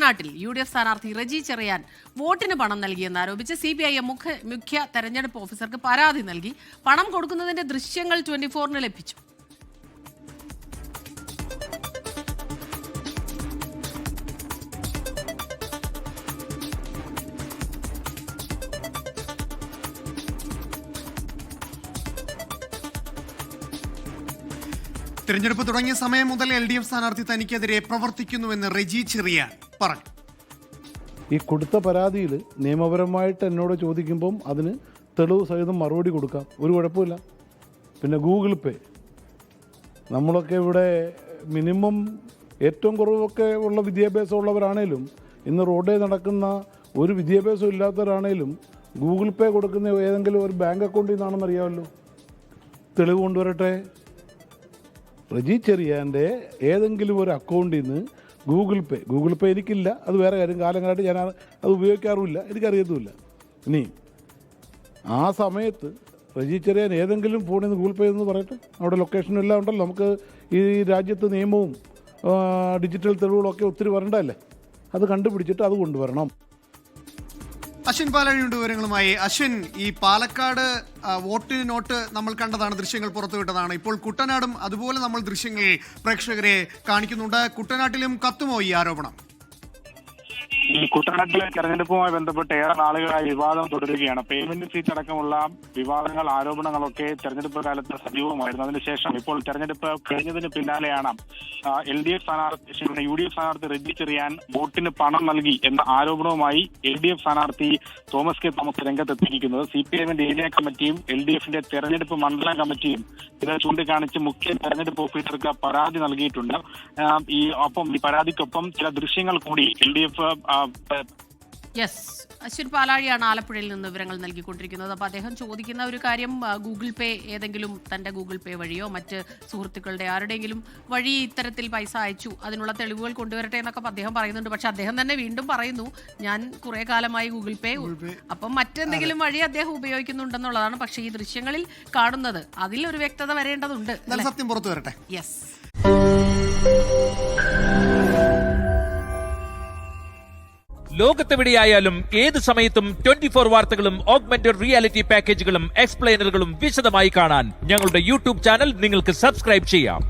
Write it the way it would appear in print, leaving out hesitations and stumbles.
കുട്ടനാട്ടിൽ UDF സ്ഥാനാർത്ഥി റെജി ചെറിയാൻ വോട്ടിന് പണം നൽകിയെന്നാരോപിച്ച് CPIM മുഖ്യ തെരഞ്ഞെടുപ്പ് ഓഫീസർക്ക് പരാതി നൽകി. പണം കൊടുക്കുന്നതിന്റെ ദൃശ്യങ്ങൾ 24-ന് ലഭിച്ചു. തെരഞ്ഞെടുപ്പ് തുടങ്ങിയ സമയം മുതൽ LDF സ്ഥാനാർത്ഥി തനിക്കെതിരെ പ്രവർത്തിക്കുന്നുവെന്ന് റെജി ചെറിയാൻ പറഞ്ഞു. ഈ കൊടുത്ത പരാതിയിൽ നിയമപരമായിട്ട് എന്നോട് ചോദിക്കുമ്പം അതിന് തെളിവ് സഹിതം മറുപടി കൊടുക്കാം, ഒരു കുഴപ്പമില്ല. പിന്നെ ഗൂഗിൾ പേ, നമ്മളൊക്കെ ഇവിടെ മിനിമം ഏറ്റവും കുറവൊക്കെ ഉള്ള വിദ്യാഭ്യാസമുള്ളവരാണേലും ഇന്ന് റോഡിൽ നടക്കുന്ന ഒരു വിദ്യാഭ്യാസം ഇല്ലാത്തവരാണേലും ഗൂഗിൾ പേ കൊടുക്കുന്ന ഏതെങ്കിലും ഒരു ബാങ്ക് അക്കൗണ്ടിൽ നിന്നാണെന്ന് അറിയാമല്ലോ. തെളിവ് കൊണ്ടുവരട്ടെ. റെജി ചെറിയാൻ്റെ ഏതെങ്കിലും ഒരു അക്കൗണ്ടിൽ നിന്ന് ഗൂഗിൾ പേ എനിക്കില്ല, അത് വേറെ കാര്യം. കാലങ്ങളായിട്ട് ഞാൻ അത് ഉപയോഗിക്കാറുമില്ല, എനിക്കറിയത്തുമില്ല. ഇനി ആ സമയത്ത് റെജി ചെറിയാൻ ഏതെങ്കിലും ഫോണിൽ നിന്ന് ഗൂഗിൾ പേ എന്ന് പറയട്ടെ. അവിടെ ലൊക്കേഷനും എല്ലാം ഉണ്ടല്ലോ. നമുക്ക് ഈ രാജ്യത്ത് നിയമവും ഡിജിറ്റൽ തെളിവുകളൊക്കെ ഒത്തിരി വരണ്ടല്ലേ. അത് കണ്ടുപിടിച്ചിട്ട് അത് കൊണ്ടുവരണം. അശ്വിൻ പാലാഴിയുണ്ട് വിവരങ്ങളുമായി. അശ്വിൻ, ഈ പാലക്കാട് വോട്ടിന് നോട്ട് നമ്മൾ കണ്ടതാണ്, ദൃശ്യങ്ങൾ പുറത്തുവിട്ടതാണ്. ഇപ്പോൾ കുട്ടനാടും അതുപോലെ നമ്മൾ ദൃശ്യങ്ങൾ പ്രേക്ഷകരെ കാണിക്കുന്നുണ്ട്. കുട്ടനാട്ടിലും കത്തുമോ ഈ ആരോപണം? ഈ കുട്ടനാട്ടിലെ തെരഞ്ഞെടുപ്പുമായി ബന്ധപ്പെട്ട് ഏറെ നാളുകളായി വിവാദം തുടരുകയാണ്. പേയ്മെന്റ് സീറ്റ് അടക്കമുള്ള വിവാദങ്ങൾ, ആരോപണങ്ങളൊക്കെ തെരഞ്ഞെടുപ്പ് കാലത്ത് സജീവമായിരുന്നു. അതിനുശേഷം ഇപ്പോൾ തെരഞ്ഞെടുപ്പ് കഴിഞ്ഞതിന് പിന്നാലെയാണ് UDF സ്ഥാനാർത്ഥി റെജി ചെറിയാൻ വോട്ടിന് പണം നൽകി എന്ന ആരോപണവുമായി LDF സ്ഥാനാർത്ഥി തോമസ് കെ തോമസ് രംഗത്തെത്തിയിരിക്കുന്നത്. CPIM ഏരിയ കമ്മിറ്റിയും LDFന്റെ തെരഞ്ഞെടുപ്പ് മണ്ഡലം കമ്മിറ്റിയും ഇത് ചൂണ്ടിക്കാണിച്ച് മുഖ്യ തെരഞ്ഞെടുപ്പ് ഓഫീസർക്ക് പരാതി നൽകിയിട്ടുണ്ട്. ഈ പരാതിക്കൊപ്പം ചില ദൃശ്യങ്ങൾ കൂടി LDF അശ്വിൻ പാലാഴിയാണ് ആലപ്പുഴയിൽ നിന്ന് വിവരങ്ങൾ നൽകിക്കൊണ്ടിരിക്കുന്നത്. അപ്പോൾ അദ്ദേഹം ചോദിക്കുന്ന ഒരു കാര്യം, ഗൂഗിൾ പേ ഏതെങ്കിലും തൻ്റെ ഗൂഗിൾ പേ വഴിയോ മറ്റ് സുഹൃത്തുക്കളുടെ ആരുടെയെങ്കിലും വഴി ഇത്തരത്തിൽ പൈസ അയച്ചു, അതിനുള്ള തെളിവുകൾ കൊണ്ടുവരട്ടെ എന്നൊക്കെ അദ്ദേഹം പറയുന്നുണ്ട്. പക്ഷെ അദ്ദേഹം തന്നെ വീണ്ടും പറയുന്നു, ഞാൻ കുറെ കാലമായി ഗൂഗിൾ പേ, അപ്പം മറ്റെന്തെങ്കിലും വഴി അദ്ദേഹം ഉപയോഗിക്കുന്നുണ്ടെന്നുള്ളതാണ്. പക്ഷേ ഈ ദൃശ്യങ്ങളിൽ കാണുന്നത് അതിലൊരു വ്യക്തത വരേണ്ടതുണ്ട്. സത്യം പുറത്തു വരട്ടെ. ലോകത്തെവിടെയായാലും ഏത് സമയത്തും 24 വാർത്തകളും ഓഗ്മെന്റഡ് റിയാലിറ്റി പാക്കേജുകളും എക്സ്പ്ലെയിനറുകളും വിശദമായി കാണാൻ ഞങ്ങളുടെ YouTube ചാനൽ നിങ്ങൾക്ക് സബ്സ്ക്രൈബ് ചെയ്യാം.